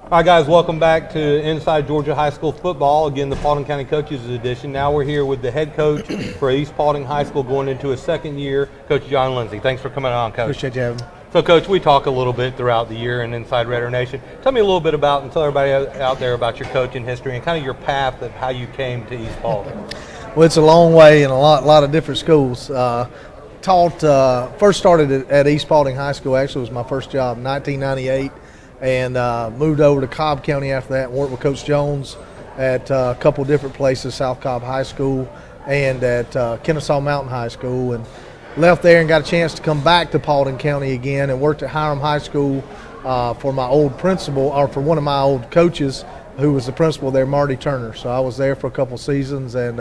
All right, guys, welcome back to Inside Georgia High School Football. Again, the Paulding County Coaches Edition. Now we're here with the head coach for East Paulding High School going into his second year, Coach John Lindsay. Thanks for coming on, Coach. Appreciate you having me. So, Coach, we talk a little bit throughout the year in Inside Raider Nation. Tell me a little bit about, and tell everybody out there about your coaching history and kind of your path of how you came to East Paulding. Well, it's a long way in a lot of different schools. First started at East Paulding High School. Actually, it was my first job in 1998. And moved over to Cobb County after that and worked with Coach Jones at a couple different places, South Cobb High School and at Kennesaw Mountain High School, and left there and got a chance to come back to Paulding County again and worked at Hiram High School for my old principal, or for one of my old coaches who was the principal there, Marty Turner. So I was there for a couple seasons, and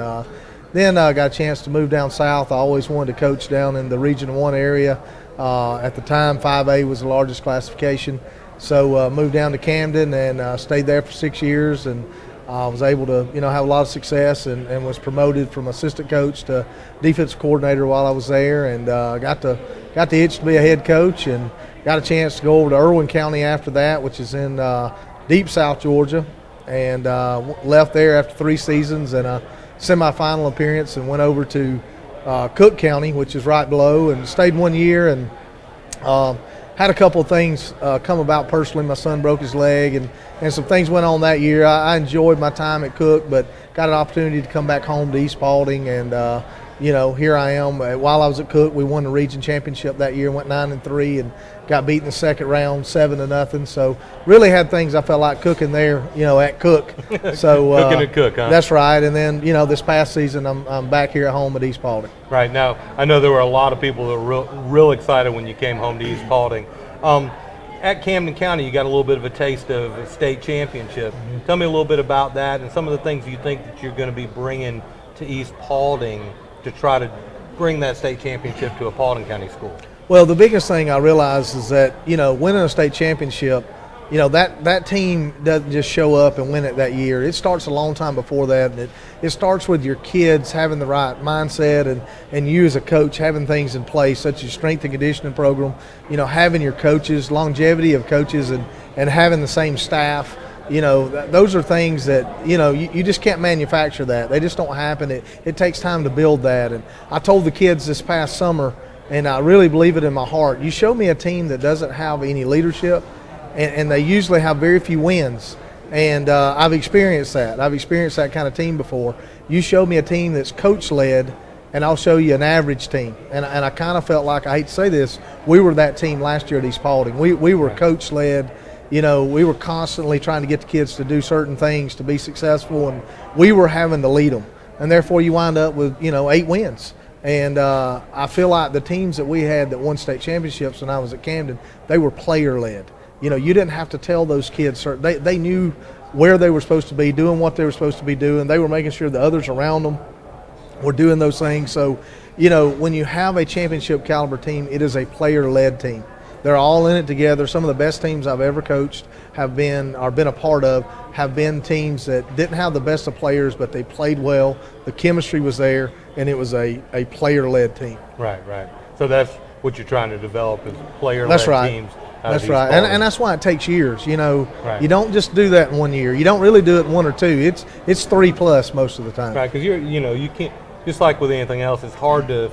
then I got a chance to move down south. I always wanted to coach down in the Region 1 area. At the time, 5A was the largest classification. So moved down to Camden and stayed there for 6 years, and was able to have a lot of success, and was promoted from assistant coach to defensive coordinator while I was there, and got the itch to be a head coach, and got a chance to go over to Irwin County after that, which is in deep South Georgia, and left there after 3 seasons and a semifinal appearance, and went over to Cook County, which is right below, and stayed 1 year, and had a couple of things come about personally. My son broke his leg, and some things went on that year. I enjoyed my time at Cook, but got an opportunity to come back home to East Paulding, and here I am. While I was at Cook, we won the region championship that year, went 9-3, and got beat in the second round 7-0. So really had things I felt like cooking there, at Cook. So Cooking at Cook, huh? That's right. And then this past season, I'm back here at home at East Paulding. Right. Now, I know there were a lot of people that were real excited when you came home to East Paulding. At Camden County, you got a little bit of a taste of a state championship. Mm-hmm. Tell me a little bit about that and some of the things you think that you're going to be bringing to East Paulding to try to bring that state championship to a Paulding County school. Well, the biggest thing I realize is that, winning a state championship, that team doesn't just show up and win it that year. It starts a long time before that, and it starts with your kids having the right mindset, and you as a coach having things in place, such as strength and conditioning program, having your coaches, longevity of coaches, and having the same staff. Those are things that, you just can't manufacture that. They just don't happen. It takes time to build that. And I told the kids this past summer, and I really believe it in my heart, you show me a team that doesn't have any leadership, and they usually have very few wins. And I've experienced that. I've experienced that kind of team before. You show me a team that's coach-led, and I'll show you an average team. And I kind of felt like, I hate to say this, we were that team last year at East Paulding. We were coach-led. We were constantly trying to get the kids to do certain things to be successful, and we were having to lead them. And therefore, you wind up with, 8 wins. And I feel like the teams that we had that won state championships when I was at Camden, they were player-led. You didn't have to tell those kids. They knew where they were supposed to be, doing what they were supposed to be doing. They were making sure the others around them were doing those things. So, when you have a championship caliber team, it is a player-led team. They're all in it together. Some of the best teams I've ever coached have been a part of, have been teams that didn't have the best of players, but they played well. The chemistry was there, and it was a player-led team. Right. So that's what you're trying to develop is player-led teams. That's right. And that's why it takes years. Right. You don't just do that in 1 year. You don't really do it in 1 or 2. It's 3+ most of the time. Right, because you can't, just like with anything else, it's hard to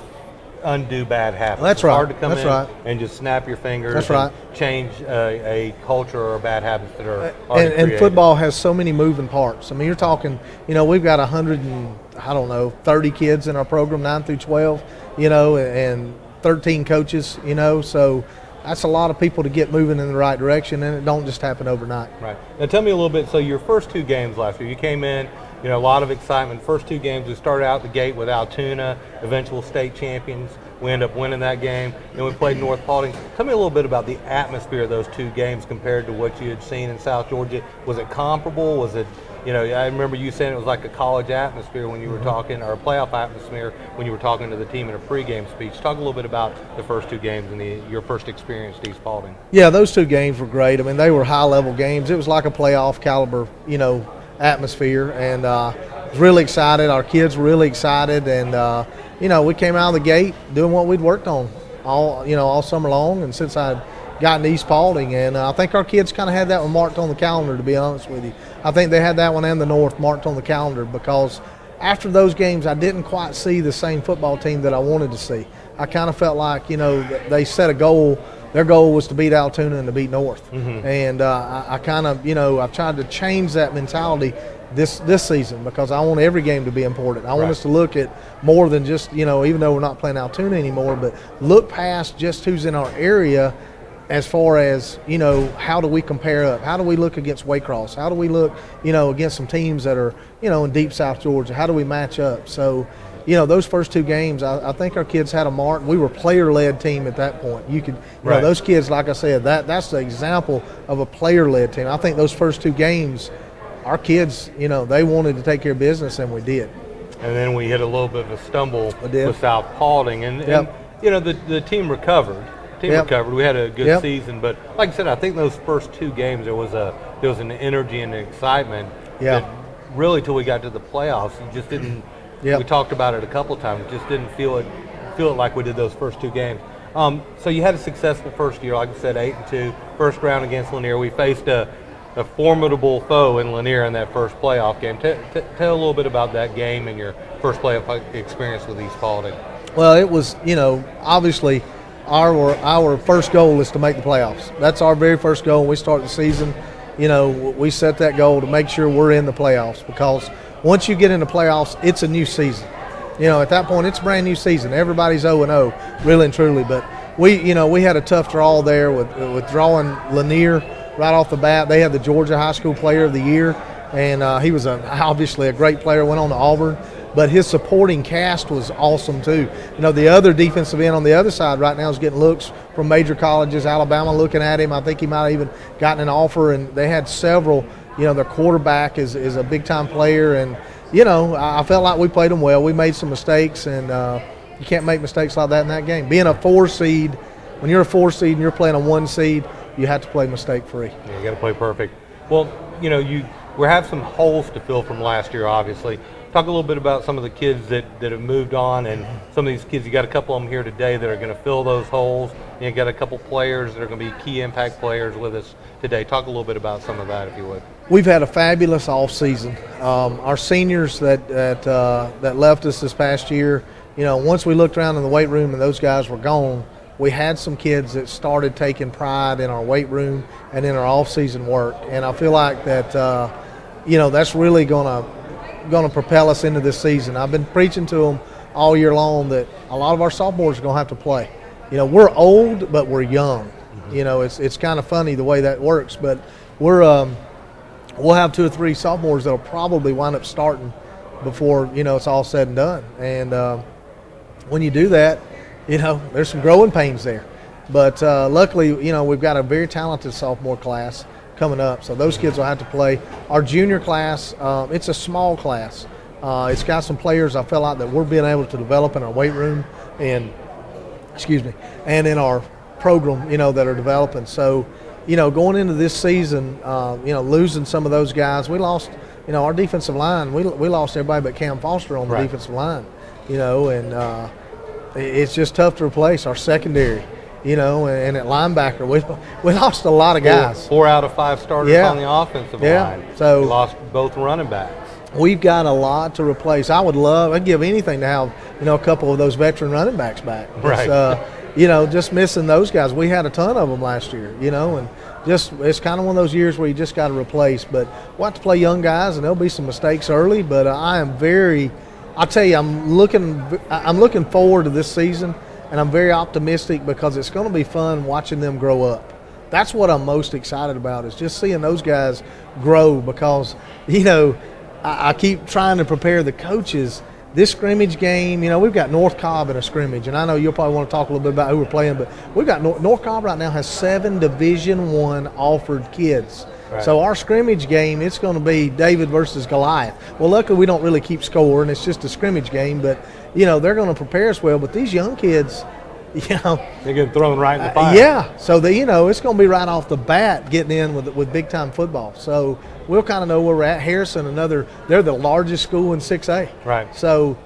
undo bad habits. That's it's right. hard to come That's in right. and just snap your fingers. That's right. And change a culture or bad habits that are already and created. Football has so many moving parts. I mean, you're talking, we've got 130 kids in our program, 9 through 12, and 13 coaches, so that's a lot of people to get moving in the right direction, and it don't just happen overnight. Right. Now tell me a little bit, so your first 2 games last year, you came in, a lot of excitement. First 2 games, we started out the gate with Altoona, eventual state champions. We ended up winning that game. Then we played North Paulding. Tell me a little bit about the atmosphere of those 2 games compared to what you had seen in South Georgia. Was it comparable? Was it, I remember you saying it was like a college atmosphere when you were talking, or a playoff atmosphere when you were talking to the team in a pregame speech. Talk a little bit about the first 2 games and your first experience at East Paulding. Yeah, those 2 games were great. I mean, they were high-level games. It was like a playoff caliber, atmosphere, and was really excited. Our kids were really excited, and we came out of the gate doing what we'd worked on all summer long. And since I'd got into East Paulding, and I think our kids kind of had that one marked on the calendar, to be honest with you. I think they had that one and the North marked on the calendar because after those games, I didn't quite see the same football team that I wanted to see. I kind of felt like, they set a goal. Their goal was to beat Altoona and to beat North. And I kind of, I've tried to change that mentality this season because I want every game to be important. I want us to look at more than just, even though we're not playing Altoona anymore, but look past just who's in our area as far as, how do we compare up? How do we look against Waycross? How do we look, against some teams that are, in deep South Georgia? How do we match up? So, those first two games, I think our kids had a mark. We were player-led team at that point. You could, those kids, like I said, that's the example of a player-led team. I think those first two games, our kids, they wanted to take care of business, and we did. And then we hit a little bit of a stumble with South Paulding, and the team recovered. Recovered. We had a good season, but like I said, I think those first two games there was an energy and an excitement that really till we got to the playoffs, you just didn't. We talked about it a couple of times. Just didn't feel it like we did those first two games. So you had a successful first year, like I said, 8-2, first round against Lanier. We faced a formidable foe in Lanier in that first playoff game. Tell a little bit about that game and your first playoff experience with East Paulding. Well, it was, obviously our first goal is to make the playoffs. That's our very first goal when we start the season. We set that goal to make sure we're in the playoffs because once you get in the playoffs, it's a new season. At that point, it's a brand new season. Everybody's 0-0, really and truly. But we had a tough draw there with drawing Lanier right off the bat. They had the Georgia High School Player of the Year, and he was obviously a great player, went on to Auburn. But his supporting cast was awesome too. The other defensive end on the other side right now is getting looks from major colleges. Alabama looking at him. I think he might have even gotten an offer, and they had several. Their quarterback is a big-time player, and, I felt like we played them well. We made some mistakes, and you can't make mistakes like that in that game. Being a 4 seed, when you're a 4 seed and you're playing a 1 seed, you have to play mistake-free. Yeah, you got to play perfect. Well, we have some holes to fill from last year, obviously. Talk a little bit about some of the kids that have moved on, and some of these kids, you got a couple of them here today that are going to fill those holes. You got a couple players that are going to be key impact players with us today. Talk a little bit about some of that, if you would. We've had a fabulous off season. Our seniors that left us this past year, once we looked around in the weight room and those guys were gone, we had some kids that started taking pride in our weight room and in our off season work, and I feel like that that's really going to propel us into this season. I've been preaching to them all year long that a lot of our sophomores are going to have to play. We're old, but we're young. It's kind of funny the way that works, but we'll have 2 or 3 sophomores that'll probably wind up starting before it's all said and done. And when you do that, there's some growing pains there. But luckily, we've got a very talented sophomore class coming up, so those kids will have to play. Our junior class, it's a small class. It's got some players I felt like that we're being able to develop in our weight room and in our program, that are developing. So, going into this season, losing some of those guys, we lost, our defensive line. We lost everybody but Cam Foster on the defensive line, and it's just tough to replace our secondary. And at linebacker, we lost a lot of guys. 4 out of 5 starters on the offensive line. So we lost both running backs. We've got a lot to replace. I'd give anything to have, a couple of those veteran running backs back. Right. Just missing those guys. We had a ton of them last year, and just it's kind of one of those years where you just got to replace. But we'll have to play young guys, and there'll be some mistakes early. But I'll tell you, I'm looking forward to this season. And I'm very optimistic because it's going to be fun watching them grow up. That's what I'm most excited about, is just seeing those guys grow because, I keep trying to prepare the coaches. This scrimmage game, we've got North Cobb in a scrimmage, and I know you'll probably want to talk a little bit about who we're playing, but we've got North Cobb right now has 7 Division I offered kids. Right. So our scrimmage game, it's going to be David versus Goliath. Well, luckily we don't really keep score, and it's just a scrimmage game, but they're going to prepare us well. But these young kids, they're getting thrown right in the fire. So it's going to be right off the bat getting in with big time football. So we'll kind of know where we're at. Harrison, they're the largest school in 6A. Right. So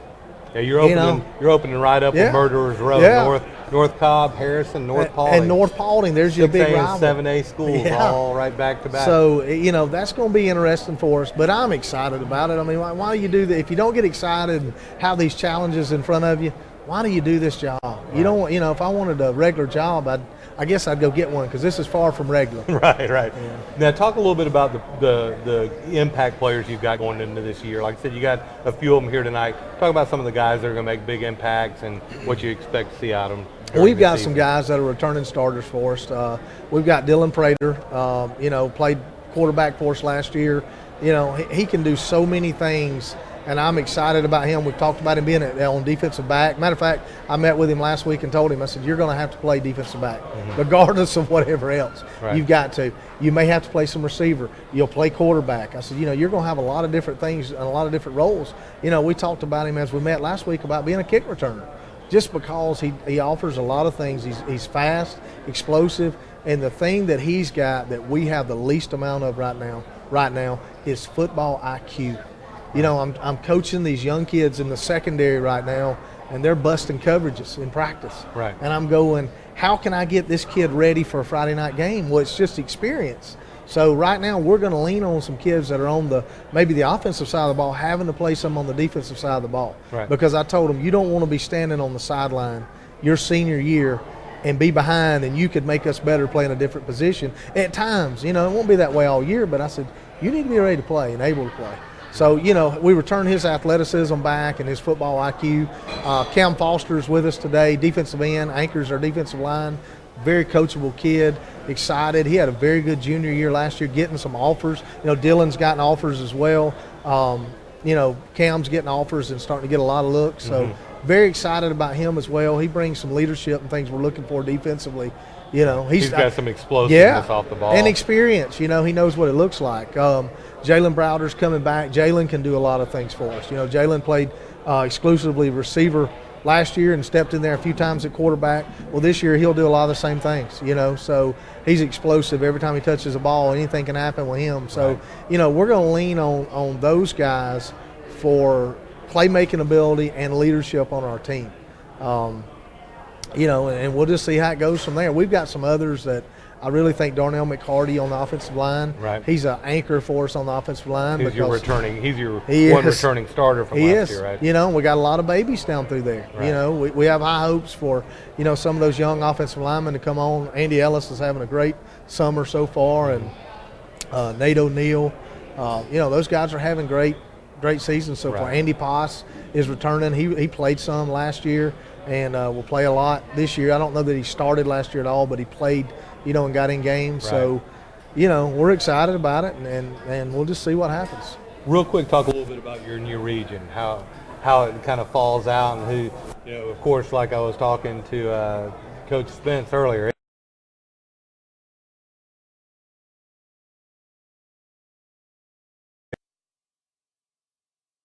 you're opening right up with Murderers Row North. North Cobb, Harrison, North Paulding. And North Paulding, there's your big 6A rival. and 7A schools all right back to back. So, that's going to be interesting for us, but I'm excited about it. I mean, why do you do that? If you don't get excited and have these challenges in front of you, why do you do this job? Right. You don't, if I wanted a regular job, I guess I'd go get one because this is far from regular. Right. Yeah. Now, talk a little bit about the impact players you've got going into this year. Like I said, you got a few of them here tonight. Talk about some of the guys that are going to make big impacts and what you expect to see out of them. We've got some guys that are returning starters for us. We've got Dylan Prater, played quarterback for us last year. He can do so many things, and I'm excited about him. We've talked about him being on defensive back. Matter of fact, I met with him last week and told him, I said, you're going to have to play defensive back, regardless of whatever else. Right. You've got to. You may have to play some receiver. You'll play quarterback. I said, you're going to have a lot of different things and a lot of different roles. We talked about him as we met last week about being a kick returner. Just because he offers a lot of things. He's fast, explosive, and the thing that he's got that we have the least amount of right now is football IQ. I'm coaching these young kids in the secondary right now, and they're busting coverages in practice. Right. And I'm going, how can I get this kid ready for a Friday night game? Well, it's just experience. So right now we're going to lean on some kids that are on maybe the offensive side of the ball, having to play some on the defensive side of the ball. Right. Because I told them, you don't want to be standing on the sideline your senior year and be behind, and you could make us better playing a different position. At times, it won't be that way all year, but I said, you need to be ready to play and able to play. So, we return his athleticism back and his football IQ. Cam Foster's with us today, defensive end, anchors our defensive line. Very coachable kid, excited. He had a very good junior year last year, getting some offers. Dylan's gotten offers as well. Cam's getting offers and starting to get a lot of looks. So very excited about him as well. He brings some leadership and things we're looking for defensively. He's got some explosiveness off the ball. And experience. He knows what it looks like. Jalen Browder's coming back. Jalen can do a lot of things for us. Jalen played exclusively receiver last year and stepped in there a few times at quarterback. Well, this year he'll do a lot of the same things, so he's explosive. Every time he touches a ball, anything can happen with him. So, we're going to lean on those guys for playmaking ability and leadership on our team. And we'll just see how it goes from there. We've got some others that I really think Darnell McCarty on the offensive line. Right. He's an anchor for us on the offensive line. He's your returning starter from last year, right? We got a lot of babies down through there. Right. We have high hopes for, some of those young offensive linemen to come on. Andy Ellis is having a great summer so far, and Nate O'Neill. Those guys are having great seasons so far. Andy Poss is returning. He played some last year and will play a lot this year. I don't know that he started last year at all, but he played, and got in games. Right. So, we're excited about it, and we'll just see what happens. Real quick, talk a little bit about your new region, how it kind of falls out, and who, of course, like I was talking to Coach Spence earlier.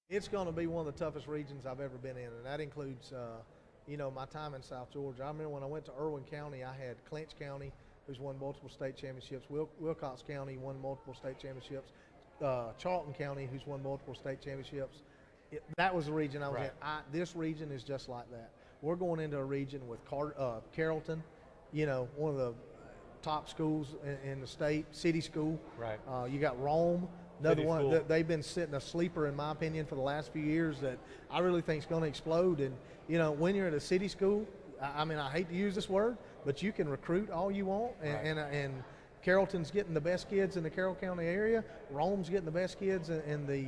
It's going to be one of the toughest regions I've ever been in, and that includes, my time in South Georgia. I remember when I went to Irwin County, I had Clinch County, who's won multiple state championships, Wilcox County won multiple state championships, Charlton County, who's won multiple state championships. That was the region I was in. This region is just like that. We're going into a region with Carrollton, one of the top schools in the state, city school. Right. You got Rome. Another one that they've been sitting a sleeper, in my opinion, for the last few years that I really think is going to explode. And, when you're at a city school, I hate to use this word, but you can recruit all you want. And Carrollton's getting the best kids in the Carroll County area. Rome's getting the best kids in the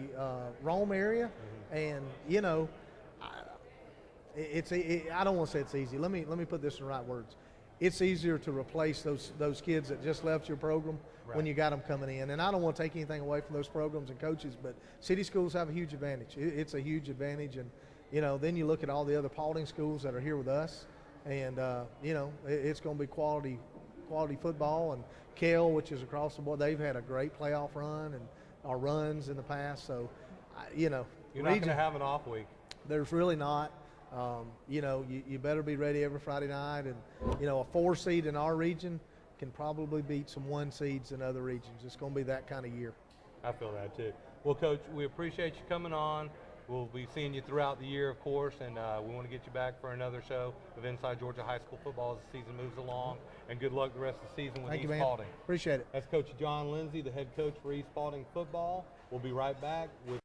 Rome area. And, I don't want to say it's easy. Let me put this in the right words. It's easier to replace those kids that just left your program when you got them coming in. And I don't want to take anything away from those programs and coaches, but city schools have a huge advantage. It's a huge advantage. And, then you look at all the other Paulding schools that are here with us, and, it's going to be quality football. And Kell, which is across the board, they've had a great playoff run and our runs in the past. So, You're not going to have an off week. There's really not. You better be ready every Friday night. And, a 4 seed in our region can probably beat some 1 seeds in other regions. It's going to be that kind of year. I feel that too. Well, Coach, we appreciate you coming on. We'll be seeing you throughout the year, of course, and we want to get you back for another show of Inside Georgia High School Football as the season moves along. And good luck the rest of the season with East Paulding. Appreciate it. That's Coach John Lindsay, the head coach for East Paulding football. We'll be right back with.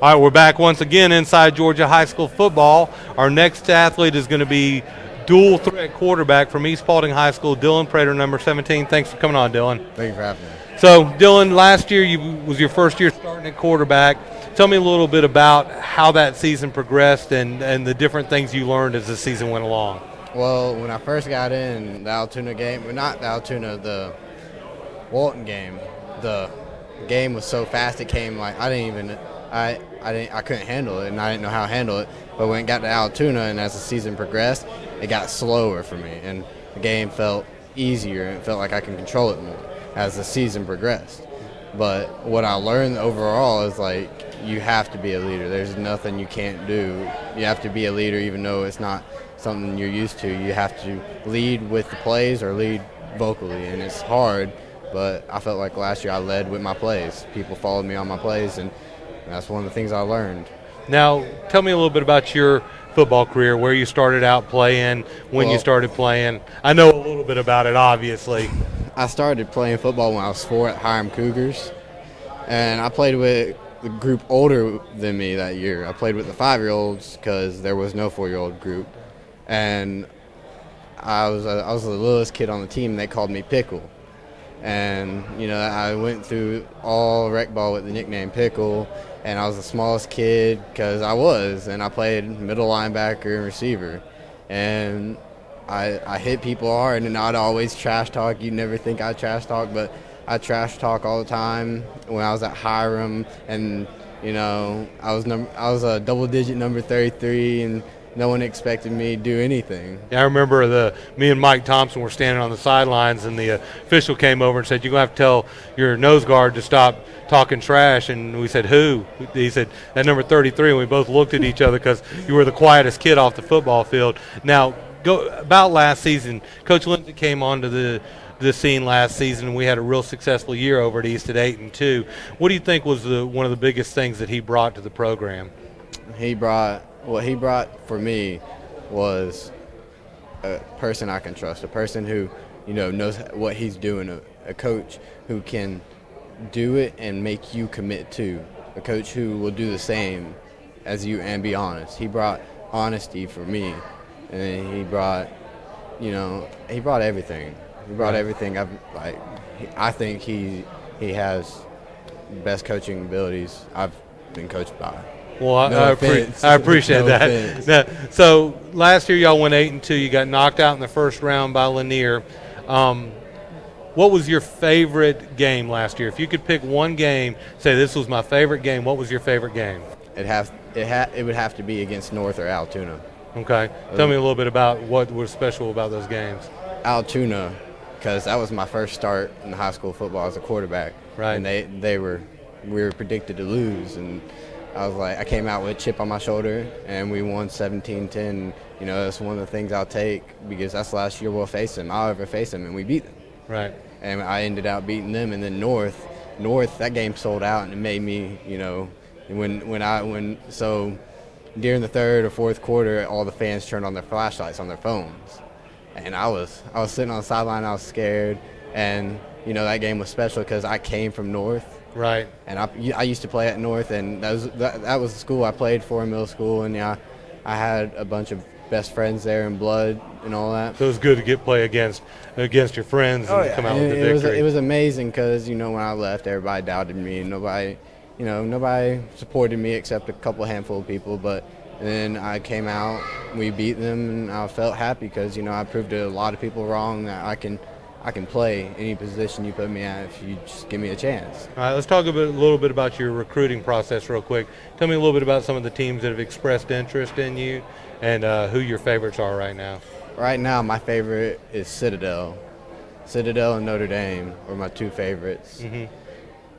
All right, we're back once again inside Georgia High School football. Our next athlete is going to be dual threat quarterback from East Paulding High School, Dylan Prater, number 17. Thanks for coming on, Dylan. Thank you for having me. So, Dylan, last year was your first year starting at quarterback. Tell me a little bit about how that season progressed and the different things you learned as the season went along. Well, when I first got in the Altoona game, well, not the Altoona, the Walton game, the game was so fast it came like I couldn't handle it, and I didn't know how to handle it. But when it got to Altoona, and as the season progressed, it got slower for me, and the game felt easier, and it felt like I can control it more as the season progressed. But what I learned overall is, like, you have to be a leader. There's nothing you can't do. You have to be a leader even though it's not something you're used to. You have to lead with the plays or lead vocally, and it's hard, but I felt like last year I led with my plays. People followed me on my plays, and that's one of the things I learned. Now, tell me a little bit about your football career, where you started out playing, when you started playing. I know a little bit about it, obviously. I started playing football when I was 4 at Hiram Cougars, and I played with the group older than me that year. I played with the 5-year-olds because there was no 4-year-old group, and I was the littlest kid on the team. They called me Pickle, and I went through all rec ball with the nickname Pickle, and I was the smallest kid because and I played middle linebacker and receiver, and I hit people hard, and I'd always trash talk. You'd never think I'd trash talk, but I trash talk all the time when I was at Hiram, and I was a double-digit number 33, and no one expected me to do anything. Yeah, I remember me and Mike Thompson were standing on the sidelines, and the official came over and said, "You're going to have to tell your nose guard to stop talking trash." And we said, "Who?" He said, "That number 33." And we both looked at each other because you were the quietest kid off the football field. Now, about last season, Coach Lindsay came onto the scene last season, and we had a real successful year over at East at 8-2. What do you think was one of the biggest things that he brought to the program? What he brought for me was a person I can trust, a person who knows what he's doing, a coach who can do it and make you commit to, a coach who will do the same as you and be honest. He brought honesty for me, and he brought everything. He brought everything. I think he has the best coaching abilities I've been coached by. Well, I appreciate that. Now, so last year y'all went 8-2. You got knocked out in the first round by Lanier. What was your favorite game last year? If you could pick one game, say this was my favorite game, what was your favorite game? It would have to be against North or Altoona. Okay. Tell me a little bit about what was special about those games. Altoona, because that was my first start in high school football as a quarterback. Right. And we were predicted to lose, and I came out with a chip on my shoulder, and we won 17-10. That's one of the things I'll take, because that's the last year we'll face them. I'll ever face them, and we beat them. Right. And I ended up beating them, and then North, that game sold out, and it made me, so during the third or fourth quarter, all the fans turned on their flashlights on their phones, and I was sitting on the sideline. I was scared, and that game was special because I came from North. Right. And I used to play at North, and that was the school I played for in middle school, and I had a bunch of best friends there in blood and all that. So it was good to play against your friends and come out with the victory. It was amazing because when I left, everybody doubted me. Nobody supported me except a handful of people. But then I came out, we beat them, and I felt happy because I proved to a lot of people wrong that I can play any position you put me at if you just give me a chance. All right, let's talk a little bit about your recruiting process real quick. Tell me a little bit about some of the teams that have expressed interest in you and who your favorites are right now. Right now, my favorite is Citadel. Citadel and Notre Dame are my two favorites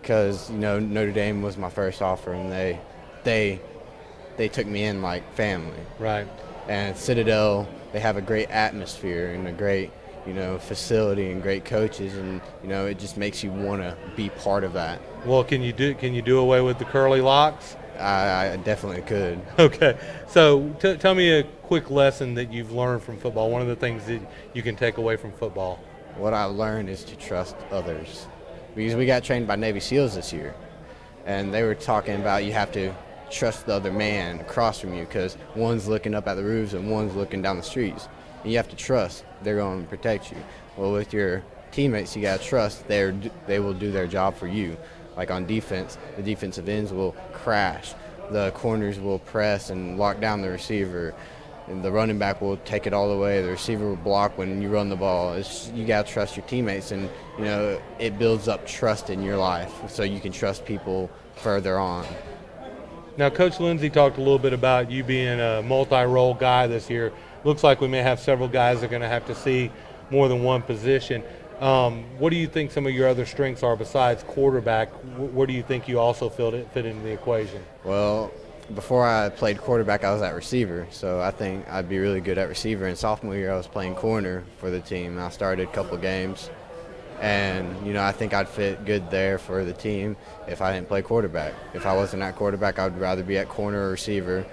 because Notre Dame was my first offer, and they took me in like family. Right. And Citadel, they have a great atmosphere and a great facility and great coaches, and it just makes you want to be part of that. Well, can you do away with the curly locks? I definitely could. Okay, so tell me a quick lesson that you've learned from football. One of the things that you can take away from football. What I learned is to trust others, because we got trained by Navy SEALs this year, and they were talking about you have to trust the other man across from you, because one's looking up at the roofs and one's looking down the streets, and you have to trust they're going to protect you. Well, with your teammates, you got to trust they will do their job for you. Like on defense, the defensive ends will crash, the corners will press and lock down the receiver, and the running back will take it all the way. The receiver will block when you run the ball. You got to trust your teammates, and it builds up trust in your life, so you can trust people further on. Now, Coach Lindsay talked a little bit about you being a multi-role guy this year. Looks like we may have several guys that are going to have to see more than one position. What do you think some of your other strengths are besides quarterback? Where do you think you also fit into the equation? Well, before I played quarterback, I was at receiver, so I think I'd be really good at receiver. In sophomore year, I was playing corner for the team. I started a couple games, and I think I'd fit good there for the team if I didn't play quarterback. If I wasn't at quarterback, I'd rather be at corner or receiver,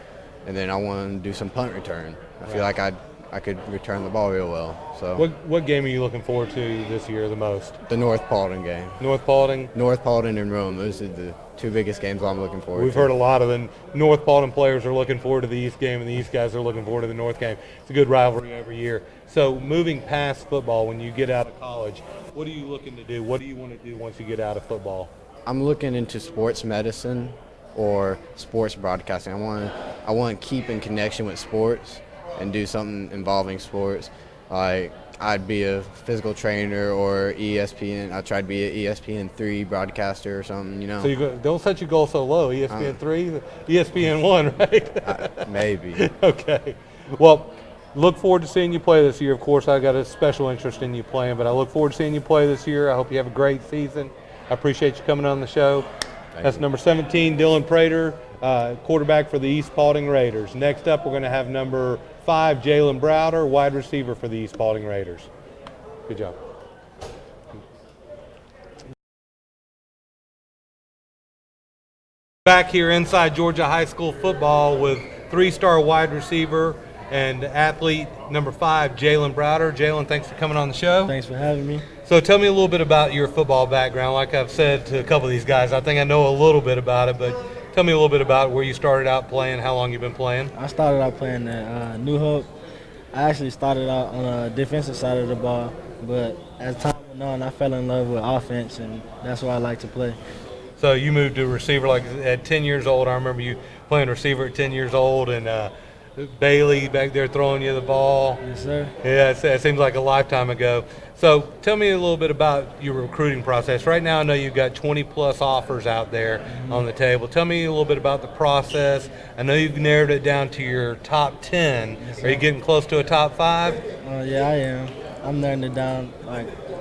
and then I want to do some punt return. I feel like I could return the ball real well. So what game are you looking forward to this year the most? The North Paulding game. North Paulding? North Paulding and Rome. Those are the two biggest games I'm looking forward to. We've heard a lot of the North Paulding players are looking forward to the East game, and the East guys are looking forward to the North game. It's a good rivalry every year. So moving past football, when you get out of college, what are you looking to do? What do you want to do once you get out of football? I'm looking into sports medicine or sports broadcasting. I want to keep in connection with sports and do something involving sports. Like I'd be a physical trainer or ESPN. I tried to be an ESPN3 broadcaster or something, So don't set your goal so low. ESPN3, ESPN1, right? Maybe. Okay. Well, look forward to seeing you play this year. Of course, I got a special interest in you playing, but I look forward to seeing you play this year. I hope you have a great season. I appreciate you coming on the show. That's number 17, Dylan Prater, quarterback for the East Paulding Raiders. Next up, we're going to have number 5, Jalen Browder, wide receiver for the East Paulding Raiders. Good job. Back here inside Georgia High School football with 3-star wide receiver and athlete number 5, Jalen Browder. Jalen, thanks for coming on the show. Thanks for having me. So tell me a little bit about your football background. Like I've said to a couple of these guys, I think I know a little bit about it, but tell me a little bit about where you started out playing, how long you've been playing. I started out playing at New Hope. I actually started out on the defensive side of the ball, but as time went on, I fell in love with offense, and that's why I like to play. So you moved to receiver like at 10 years old. I remember you playing receiver at 10 years old, and Bailey back there throwing you the ball. Yes, sir. Yeah, it seems like a lifetime ago. So tell me a little bit about your recruiting process. Right now I know you've got 20-plus offers out there on the table. Tell me a little bit about the process. I know you've narrowed it down to your top 10. Yes, Are you getting close to a top 5? Yeah, I am. I'm narrowing it down.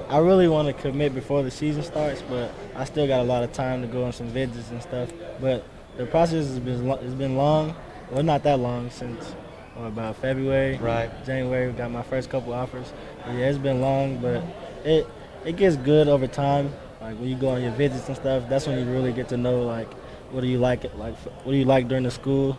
I really want to commit before the season starts, but I still got a lot of time to go on some visits and stuff. But the process has been long. Well, not that long, since about February, right? January, we got my first couple offers. But yeah, it's been long, but it gets good over time. Like when you go on your visits and stuff, that's when you really get to know what do you like during the school,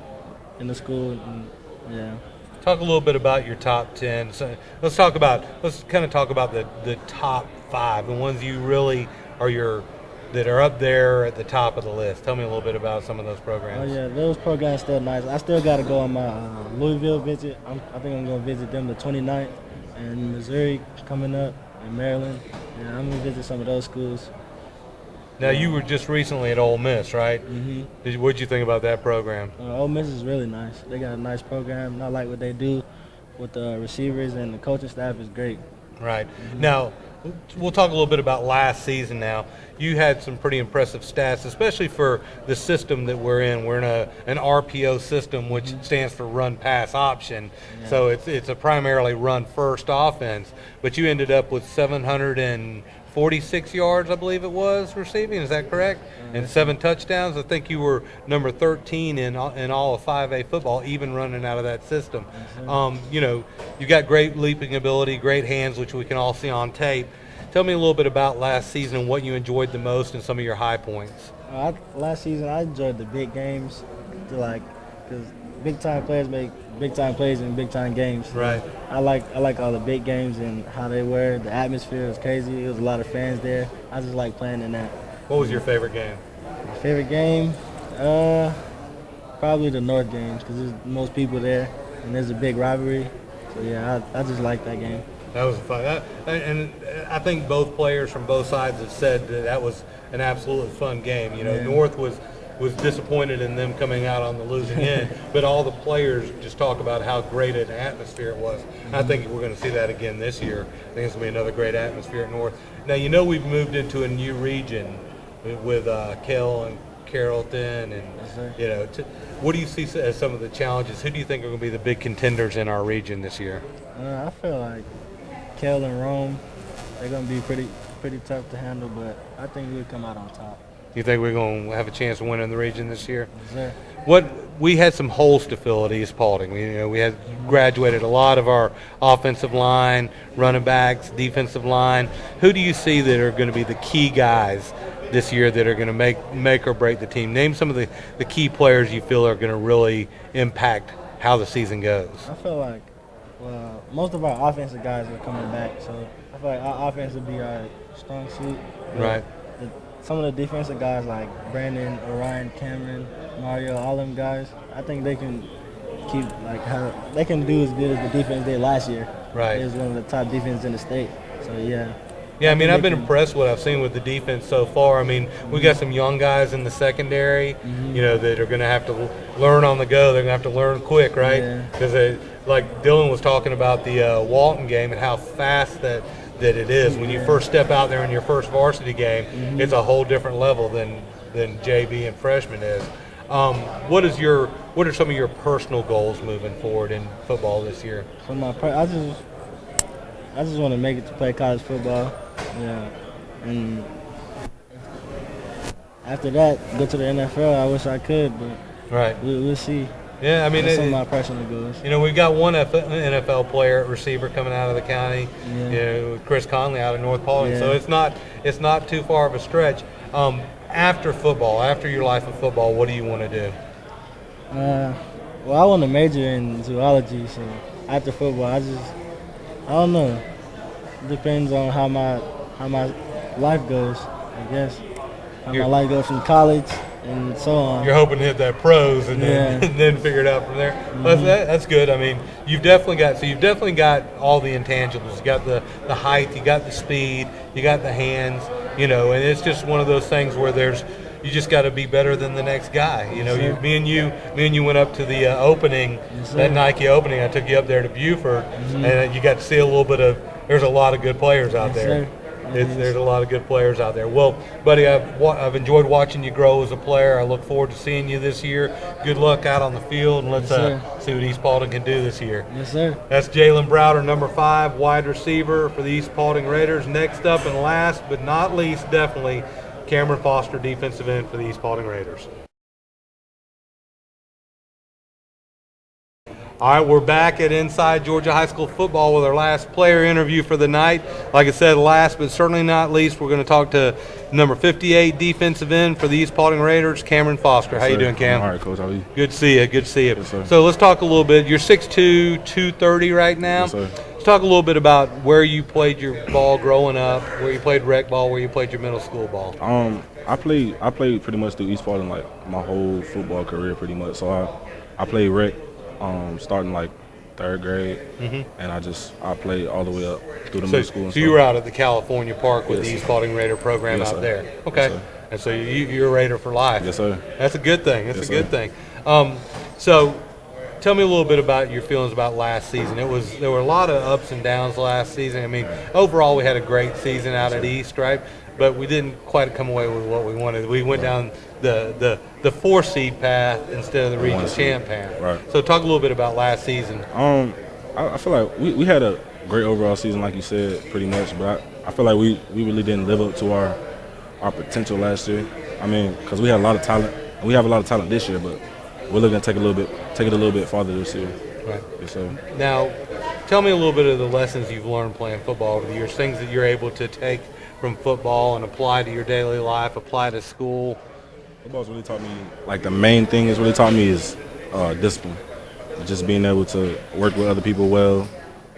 and yeah. Talk a little bit about your top 10. So let's kind of talk about the top 5, the ones you really that are up there at the top of the list. Tell me a little bit about some of those programs. Oh yeah, those programs still nice. I still got to go on my Louisville visit. I think I'm going to visit them the 29th, and Missouri coming up, and Maryland. Yeah, I'm going to visit some of those schools. Now, you were just recently at Ole Miss, right? Mm-hmm. What did you think about that program? Ole Miss is really nice. They got a nice program, and I like what they do with the receivers, and the coaching staff is great. Right. Mm-hmm. Now, we'll talk a little bit about last season now. You had some pretty impressive stats, especially for the system that we're in. We're in an RPO system, which stands for run pass option. So it's a primarily run first offense. But you ended up with 700 and 46 yards, I believe it was, receiving. Is that correct? And 7 touchdowns. I think you were number 13 in all of 5A football, even running out of that system. You know, you got great leaping ability, great hands, which we can all see on tape. Tell me a little bit about last season and what you enjoyed the most and some of your high points. Last season, I enjoyed the big games, because big-time players make big-time plays in big-time games. Right. I like all the big games and how they were. The atmosphere was crazy. There was a lot of fans there. I just like playing in that. What was your favorite game? My favorite game, probably the North games, because there's the most people there and there's a big rivalry. So yeah, I just like that game. That was fun. And I think both players from both sides have said that was an absolutely fun game. You know, Yeah. North was disappointed in them coming out on the losing end, but all the players just talk about how great an atmosphere it was. I think we're going to see that again this year. I think it's going to be another great atmosphere at North. Now, you know, we've moved into a new region with Kell and Carrollton, and you know, what do you see as some of the challenges? Who do you think are going to be the big contenders in our region this year? I feel like Kell and Rome, they're going to be pretty tough to handle, but I think we'll come out on top. You think we're going to have a chance of winning the region this year? Yes, sir. We had some holes to fill at East Paulding. We had graduated a lot of our offensive line, running backs, defensive line. Who do you see that are going to be the key guys this year that are going to make or break the team? Name some of the key players you feel are going to really impact how the season goes. I feel like most of our offensive guys are coming back, so I feel like our offense will be our strong suit. Right. Some of the defensive guys like Brandon, Orion, Cameron, Mario, all them guys, I think they can they can do as good as the defense did last year. Right. It was one of the top defenses in the state. So yeah. Yeah, I mean, I've been impressed with what I've seen with the defense so far. I mean, we got some young guys in the secondary, you know, that are going to have to learn on the go. They're going to have to learn quick, right? Because like Dylan was talking about the Walton game and how fast that it is. When you first step out there in your first varsity game, it's a whole different level than JV and freshman is. What are some of your personal goals moving forward in football this year? So I just want to make it to play college football. Yeah, and after that, go to the NFL. I wish I could, but we'll see. Yeah, I mean, that's some of my personal goals. You know, we've got one NFL player at receiver coming out of the county. Yeah. You know, Chris Conley out of North Paulding. Yeah. So it's not too far of a stretch. After football, after your life of football, what do you want to do? Well, I want to major in zoology. So after football, I don't know. It depends on how my life goes, I guess. How my life goes from college and so on. You're hoping to hit that pros and then figure it out from there. Well, that's good. I mean, you've definitely got all the intangibles. You got the height, you got the speed, you got the hands. You know, and it's just one of those things where you just got to be better than the next guy. You know, me and you went up to the opening, that Nike opening. I took you up there to Buford, and you got to see a little bit of. There's a lot of good players out there. There's a lot of good players out there. Well, buddy, I've enjoyed watching you grow as a player. I look forward to seeing you this year. Good luck out on the field, and let's see what East Paulding can do this year. Yes, sir. That's Jalen Browder, number 5, wide receiver for the East Paulding Raiders. Next up and last but not least, definitely, Cameron Foster, defensive end for the East Paulding Raiders. All right, we're back at Inside Georgia High School Football with our last player interview for the night. Like I said, last but certainly not least, we're going to talk to number 58 defensive end for the East Paulding Raiders, Cameron Foster. Yes, how you doing, Cam? All right, Coach. How are you? Good to see you. Good to see you. Yes, sir. So let's talk a little bit. You're 6'2", 230 right now. Yes, sir. Let's talk a little bit about where you played your ball growing up, where you played rec ball, where you played your middle school ball. I played pretty much through East Paulding like my whole football career pretty much. So I played rec starting like 3rd grade, and I played all the way up through the middle school. And so you were out at the California Park with the East Paulding Raider program Yes, out sir. there. Okay. Yes, sir. And so you're a Raider for life. Yes, sir. That's a good thing. That's Yes, a good sir. thing. So tell me a little bit about your feelings about last season. There were a lot of ups and downs last season. I mean, overall we had a great season out at East, right? But we didn't quite come away with what we wanted. We went down the 4-seed path instead of the regional champ path. Right. So talk a little bit about last season. I feel like we had a great overall season, like you said, pretty much. But I feel like we really didn't live up to our potential last year. I mean, because we had a lot of talent. We have a lot of talent this year, but we're looking to take it a little bit farther this year. Right. Yes, sir. Now, tell me a little bit of the lessons you've learned playing football over the years, things that you're able to take from football and apply to your daily life, apply to school. Football's really taught me, like the main thing it's really taught me is discipline. Just being able to work with other people well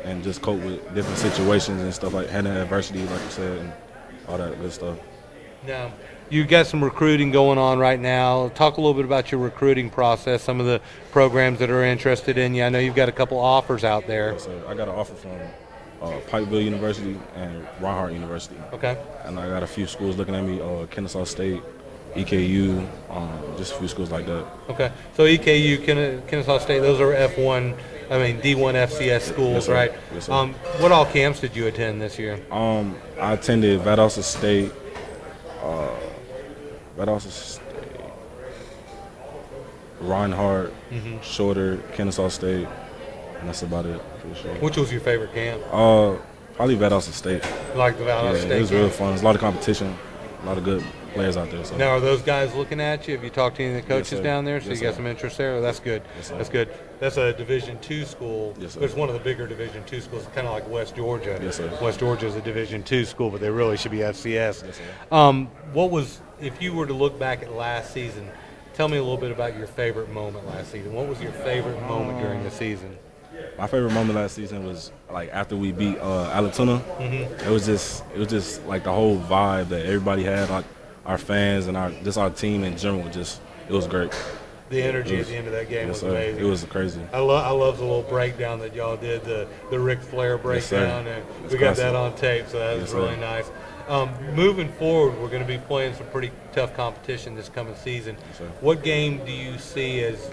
and just cope with different situations and stuff like handling adversity, like you said, and all that good stuff. Now, you got some recruiting going on right now. Talk a little bit about your recruiting process, some of the programs that are interested in you. I know you've got a couple offers out there. Yes, sir. I got an offer from Pikeville University and Reinhardt University. Okay. And I got a few schools looking at me, Kennesaw State, EKU, just a few schools like that. Okay. So EKU, Kennesaw State, those are D1 FCS schools, Yes, sir. right? Yes, sir. What all camps did you attend this year? I attended Valdosta State, Reinhardt, Shorter, Kennesaw State, and that's about it for sure. Which was your favorite camp? Probably Valdosta State. Like the Valdosta Yeah, State it was camp? real fun. There's a lot of competition, a lot of good players out there. So. Now, are those guys looking at you? Have you talked to any of the coaches sir. down there? So Yes, you got sir. some interest there? Well, that's good. Yes, sir. That's good. That's a Division II school. Yes, sir. It's one of the bigger Division II schools, kind of like West Georgia. Yes, sir. West Georgia is a Division II school, but they really should be FCS. Yes, sir. What was, if you were to look back at last season, tell me a little bit about your favorite moment last season. What was your favorite moment during the season? My favorite moment last season was like after we beat Alatuna. It was just like the whole vibe that everybody had, like our fans and our team in general. It was great. The energy at the end of that game Yes, was sir. amazing. It was crazy. I love the little breakdown that y'all did, the Ric Flair Yes, sir. breakdown, and It's we got classic. that on tape, so that was Yes, really sir. nice. Moving forward, we're going to be playing some pretty tough competition this coming season. Yes, sir. What game do you see as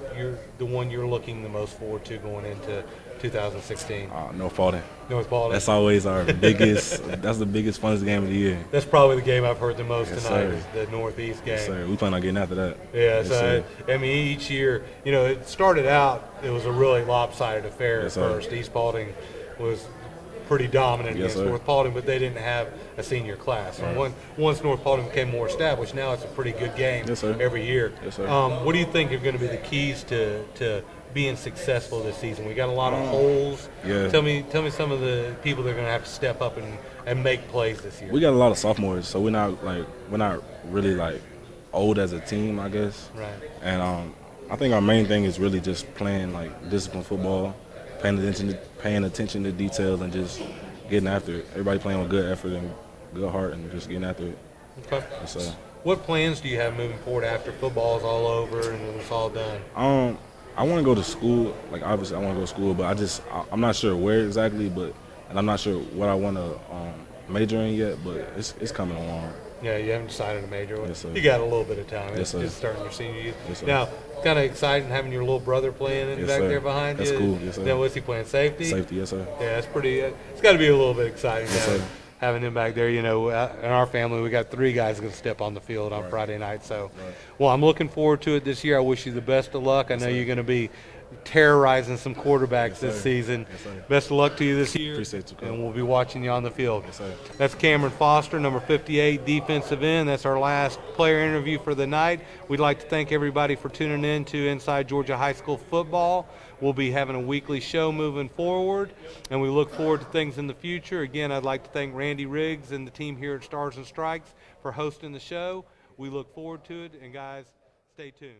the one you're looking the most forward to going into 2016? North Paulding. North Paulding. That's always our biggest. That's the biggest, funnest game of the year. That's probably the game I've heard the most Yes, tonight, sir. is the Northeast game. Yes, sir. We plan on getting after that. Yeah, Yes, so sir. I mean, each year, it started out, it was a really lopsided affair Yes, at sir. first. East Paulding was pretty dominant Yes, against sir. North Paulding, but they didn't have a senior class. And once North Paulding became more established, now it's a pretty good game Yes, sir. every year. Yes, sir. What do you think are going to be the keys to being successful this season? We got a lot of holes. Yeah. Tell me some of the people that are going to have to step up and make plays this year. We got a lot of sophomores, so we're not really like old as a team, I guess. Right. And I think our main thing is really just playing like disciplined football, paying attention to details, and just getting after it. Everybody playing with good effort and good heart, and just getting after it. Okay. So, What plans do you have moving forward after football's all over and it's all done? I want to go to school. Like obviously, I want to go to school, but I'm not sure where exactly. And I'm not sure what I want to major in yet. But it's coming along. Yeah, you haven't decided a major. Yes, sir. You got a little bit of time. Yes, It's sir. just starting your senior year. Yes, sir. Now, kind of exciting having your little brother playing in Yes, back sir. there behind That's you. cool. Yes, sir. Now, what's he playing? Safety? Safety, yes, sir. Yeah, that's pretty. It's got to be a little bit exciting Yes, now, sir. having him back there. In our family, we got 3 guys going to step on the field on Friday night. So, well, I'm looking forward to it this year. I wish you the best of luck. I know you're going to be terrorizing some quarterbacks this sir. season. Yes, sir. Best of luck to you this year. Appreciate you, Coach. And we'll be watching you on the field. Yes, sir. That's Cameron Foster, number 58, defensive end. That's our last player interview for the night. We'd like to thank everybody for tuning in to Inside Georgia High School Football. We'll be having a weekly show moving forward, and we look forward to things in the future. Again, I'd like to thank Randy Riggs and the team here at Stars and Strikes for hosting the show. We look forward to it, and guys, stay tuned.